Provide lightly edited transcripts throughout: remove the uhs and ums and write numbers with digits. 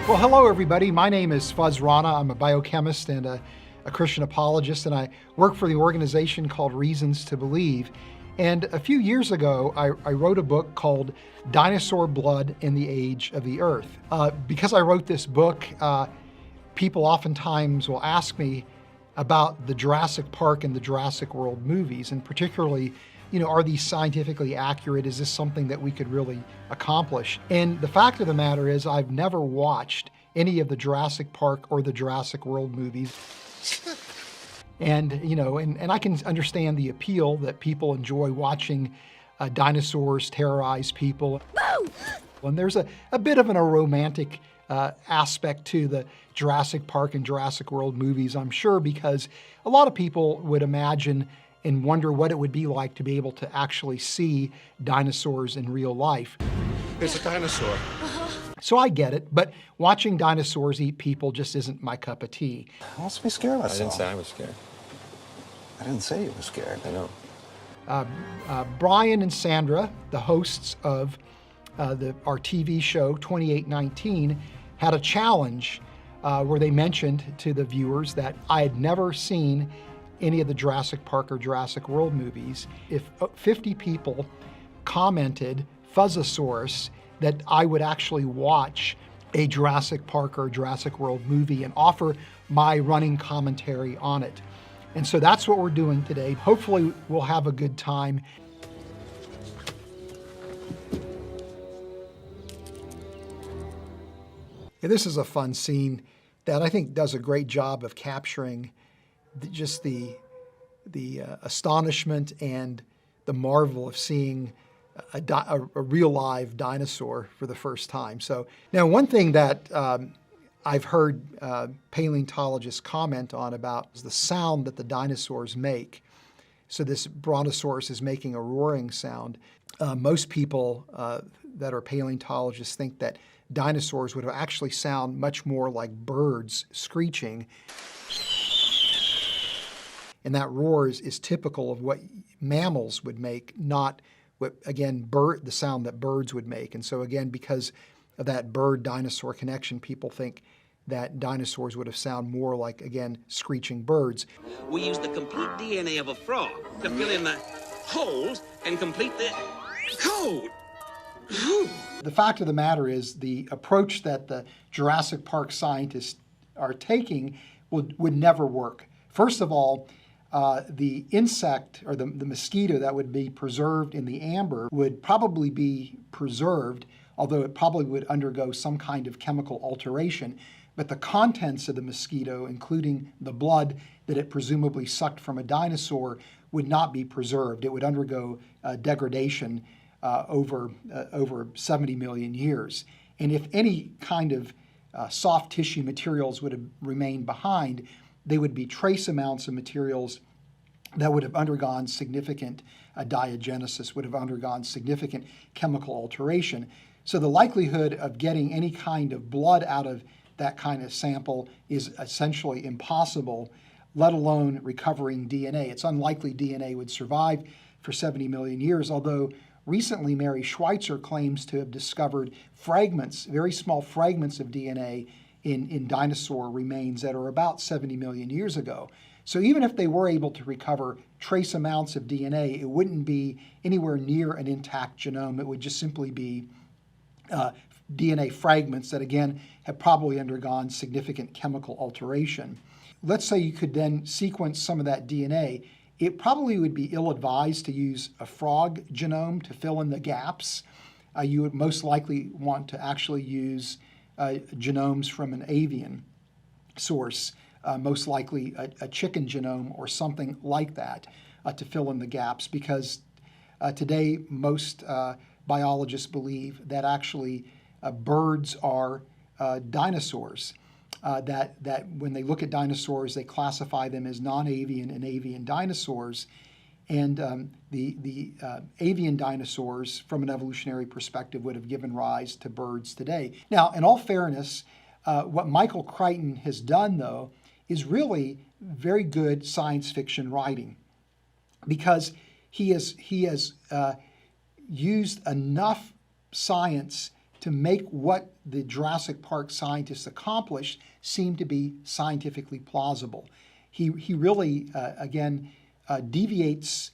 Well, hello everybody. My name is Fazale Rana. I'm a biochemist and a Christian apologist, and I work for the organization called Reasons to Believe. And a few years ago, I wrote a book called Dinosaur Blood in the Age of the Earth. Because I wrote this book, people oftentimes will ask me about the Jurassic Park and the Jurassic World movies, and particularly, are these scientifically accurate? Is this something that we could really accomplish? And the fact of the matter is I've never watched any of the Jurassic Park or the Jurassic World movies. And, and I can understand the appeal that people enjoy watching dinosaurs terrorize people. And there's a bit of a romantic aspect to the Jurassic Park and Jurassic World movies, I'm sure, because a lot of people would imagine and wonder what it would be like to be able to actually see dinosaurs in real life. It's a dinosaur. So I get it, but watching dinosaurs eat people just isn't my cup of tea. I must be scared myself. I didn't say I was scared. I didn't say you were scared. I know. Brian and Sandra, the hosts of our TV show 2819, had a challenge where they mentioned to the viewers that I had never seen any of the Jurassic Park or Jurassic World movies. If 50 people commented Fuzzosaurus, that I would actually watch a Jurassic Park or Jurassic World movie and offer my running commentary on it. And so that's what we're doing today. Hopefully we'll have a good time. Yeah, this is a fun scene that I think does a great job of capturing just the astonishment and the marvel of seeing a real live dinosaur for the first time. So now one thing that I've heard paleontologists comment on about is the sound that the dinosaurs make. So this brontosaurus is making a roaring sound. Most people that are paleontologists think that dinosaurs would actually sound much more like birds screeching. And that roar is typical of what mammals would make, not what, again, the sound that birds would make. And so again, because of that bird-dinosaur connection, people think that dinosaurs would have sound more like, again, screeching birds. We use the complete DNA of a frog to fill in the holes and complete the code. The fact of the matter is the approach that the Jurassic Park scientists are taking would never work. First of all, the insect or the mosquito that would be preserved in the amber would probably be preserved, although it probably would undergo some kind of chemical alteration. But the contents of the mosquito, including the blood that it presumably sucked from a dinosaur, would not be preserved. It would undergo degradation over 70 million years. And if any kind of soft tissue materials would have remained behind, they would be trace amounts of materials that would have undergone significant diagenesis, would have undergone significant chemical alteration. So the likelihood of getting any kind of blood out of that kind of sample is essentially impossible, let alone recovering DNA. It's unlikely DNA would survive for 70 million years, although recently Mary Schweitzer claims to have discovered fragments, very small fragments of DNA in dinosaur remains that are about 70 million years ago. So even if they were able to recover trace amounts of DNA, it wouldn't be anywhere near an intact genome. It would just simply be DNA fragments that, again, have probably undergone significant chemical alteration. Let's say you could then sequence some of that DNA. It probably would be ill-advised to use a frog genome to fill in the gaps. You would most likely want to actually use genomes from an avian source, most likely a chicken genome or something like that, to fill in the gaps, because today most biologists believe that actually birds are dinosaurs, that when they look at dinosaurs, they classify them as non-avian and avian dinosaurs. And the avian dinosaurs, from an evolutionary perspective, would have given rise to birds today. Now, in all fairness, what Michael Crichton has done, though, is really very good science fiction writing, because he has used enough science to make what the Jurassic Park scientists accomplished seem to be scientifically plausible. He really, again, deviates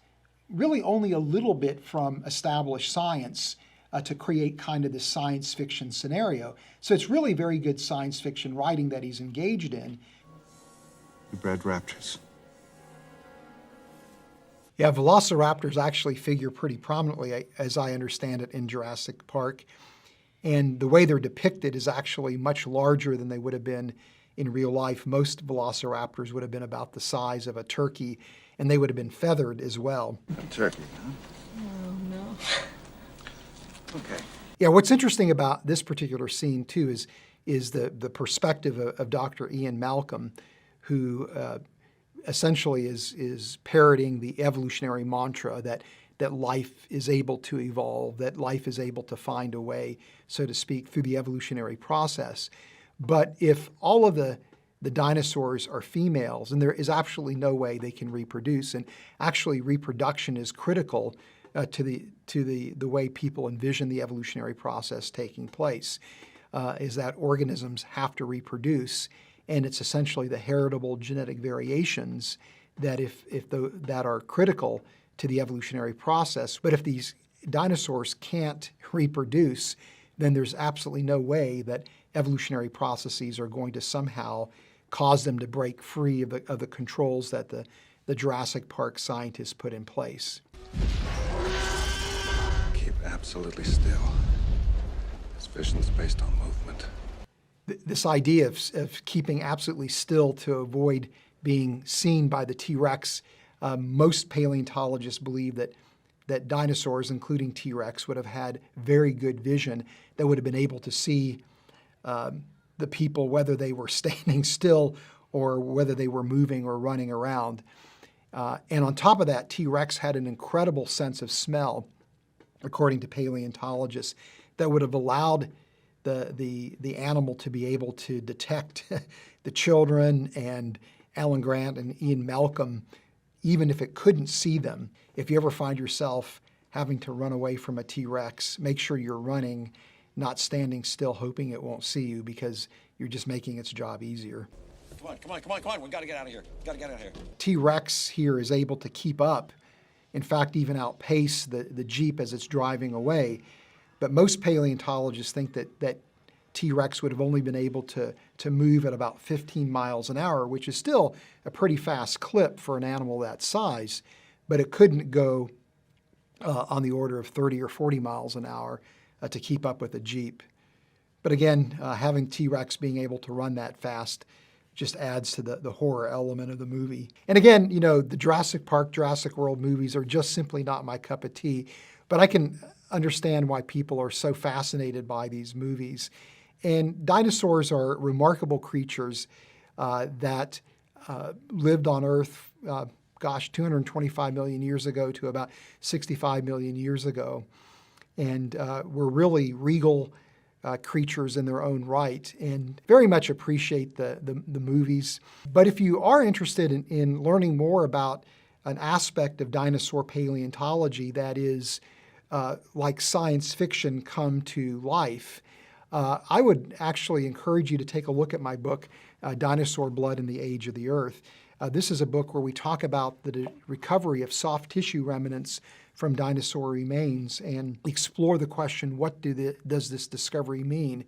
really only a little bit from established science to create kind of this science fiction scenario. So it's really very good science fiction writing that he's engaged in. You bred raptors. Yeah, velociraptors actually figure pretty prominently, as I understand it, in Jurassic Park. And the way they're depicted is actually much larger than they would have been in real life. Most velociraptors would have been about the size of a turkey, and they would have been feathered as well. A turkey, huh? Oh, no. Okay. Yeah, what's interesting about this particular scene, too, is the perspective of Dr. Ian Malcolm, who essentially is parroting the evolutionary mantra that life is able to evolve, that life is able to find a way, so to speak, through the evolutionary process. But if all of the dinosaurs are females, and there is absolutely no way they can reproduce, and actually reproduction is critical to the way people envision the evolutionary process taking place, is that organisms have to reproduce, and it's essentially the heritable genetic variations that that are critical to the evolutionary process. But if these dinosaurs can't reproduce, then there's absolutely no way that evolutionary processes are going to somehow cause them to break free of the controls that the Jurassic Park scientists put in place. Keep absolutely still. This vision's based on movement. This idea of keeping absolutely still to avoid being seen by the T-Rex, most paleontologists believe that dinosaurs, including T-Rex, would have had very good vision that would have been able to see the people, whether they were standing still or whether they were moving or running around. And on top of that, T-Rex had an incredible sense of smell, according to paleontologists, that would have allowed the animal to be able to detect the children and Alan Grant and Ian Malcolm, even if it couldn't see them. If you ever find yourself having to run away from a T-Rex, make sure you're running, not standing still hoping it won't see you, because you're just making its job easier. Come on. We gotta get out of here. T-Rex here is able to keep up, in fact, even outpace the Jeep as it's driving away. But most paleontologists think that T-Rex would have only been able to move at about 15 miles an hour, which is still a pretty fast clip for an animal that size, but it couldn't go on the order of 30 or 40 miles an hour to keep up with a Jeep. But again, having T-Rex being able to run that fast just adds to the horror element of the movie. And again, the Jurassic Park, Jurassic World movies are just simply not my cup of tea, but I can understand why people are so fascinated by these movies. And dinosaurs are remarkable creatures that lived on Earth, 225 million years ago to about 65 million years ago, and were really regal creatures in their own right, and very much appreciate the movies. But if you are interested in learning more about an aspect of dinosaur paleontology that is like science fiction come to life, I would actually encourage you to take a look at my book, Dinosaur Blood in the Age of the Earth. This is a book where we talk about the recovery of soft tissue remnants from dinosaur remains and explore the question, what does this discovery mean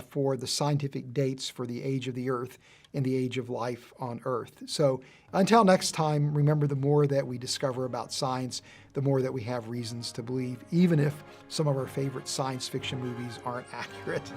for the scientific dates for the age of the Earth and the age of life on Earth? So until next time, remember, the more that we discover about science, the more that we have reasons to believe, even if some of our favorite science fiction movies aren't accurate.